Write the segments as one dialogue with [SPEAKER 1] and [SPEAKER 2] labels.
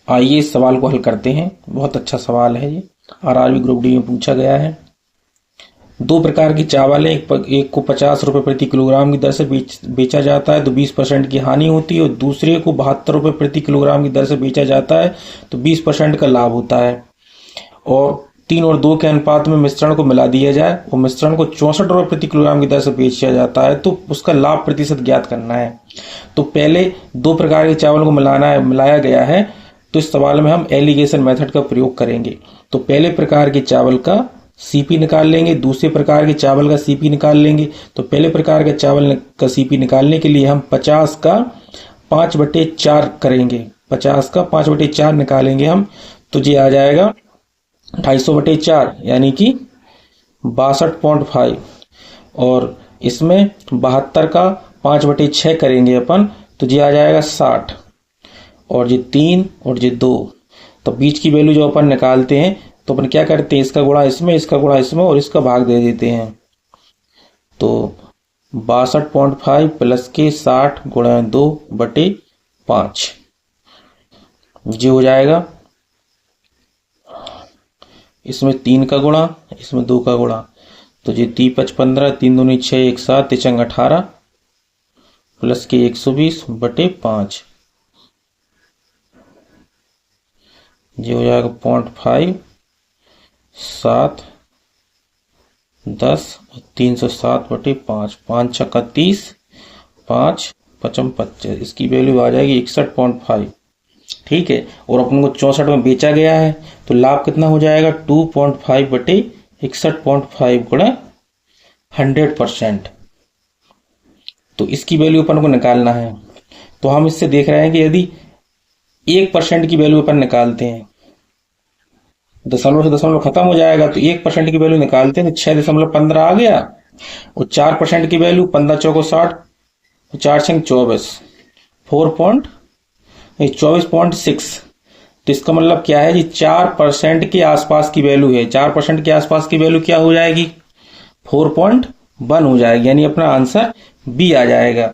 [SPEAKER 1] आइए इस सवाल को हल करते हैं। बहुत अच्छा सवाल है ये, आरआरबी ग्रुप डी में पूछा गया है। दो प्रकार की चावल है, एक को 50 रुपए प्रति किलोग्राम की दर से बेचा जाता है तो 20% की हानि होती है, और दूसरे को 72 रुपए प्रति किलोग्राम की दर से बेचा जाता है तो 20% का लाभ होता है। और 3 और 2 के अनुपात में मिश्रण को मिला दिया जाए और मिश्रण को 64 रुपए प्रति किलोग्राम की दर से बेचा जाता है तो उसका लाभ प्रतिशत ज्ञात करना है। तो पहले दो प्रकार के चावल को मिलाया गया है, तो इस सवाल में हम एलिगेशन मेथड का प्रयोग करेंगे। तो पहले प्रकार के चावल का सीपी निकाल लेंगे, दूसरे प्रकार के चावल का सीपी निकाल लेंगे। तो पहले प्रकार के चावल का सीपी निकालने के लिए हम 50 का 5/4 करेंगे, 50 का 5/4 निकालेंगे हम, तो ये आ जाएगा 250/4 यानी कि 62.5। और इसमें 72 का 5/6 करेंगे अपन, तो ये आ जाएगा 60। और ये 3 और ये 2, तो बीच की वैल्यू जो अपन निकालते हैं तो अपन क्या करते हैं, इसका गुणा इसमें, इसका गुणा इसमें और इसका भाग दे देते हैं। तो 62.5 प्लस के 60 गुणा 2/5 ये हो जाएगा। इसमें 3 का गुणा, इसमें 2 का गुणा, तो ये 3×5=15, 3 दूनी 6, 1 7, 3 18 प्लस के 120/5 ये हो जाएगा 0.5, 7, 10 और 307/5, 5 छक्का 30, 5 पचम 25, इसकी वैल्यू आ जाएगी 61.5। ठीक है, और अपन को 64 में बेचा गया है तो लाभ कितना हो जाएगा 2.5/61.5 गुणा 100%। तो इसकी वैल्यू अपन को निकालना है। तो हम इससे देख रहे हैं कि यदि 1% की वैल्यू अपन निकालते हैं, दशमलव से दशमलव खत्म हो जाएगा, तो 1% की वैल्यू निकालते हैं तो 6.15 आ गया। और 4% की वैल्यू 15 चौको 60, 4 छंग 24, 24.6। तो इसका मतलब क्या है जी, 4% के आसपास की वैल्यू है। 4% के आसपास की वैल्यू क्या हो जाएगी, 4.1 हो जाएगी, यानी अपना आंसर बी आ जाएगा।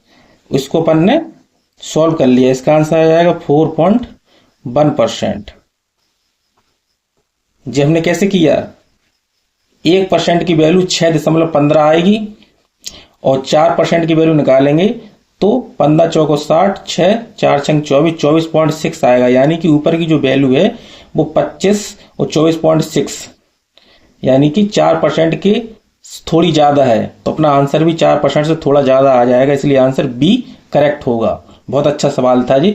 [SPEAKER 1] इसको अपन ने सॉल्व कर लिया, इसका आंसर आ जाएगा 4.1%। जी हमने कैसे किया, 1% की वैल्यू 6.15 आएगी और 4% की वैल्यू निकालेंगे तो 15 चौको 60, 6 4 छंग 24, 24.6 आएगा, यानी कि ऊपर की जो वैल्यू है वो 25 और 24.6 यानी कि 4% के थोड़ी ज्यादा है। तो अपना आंसर भी 4% से थोड़ा ज्यादा आ जाएगा, इसलिए आंसर बी करेक्ट होगा। बहुत अच्छा सवाल था जी।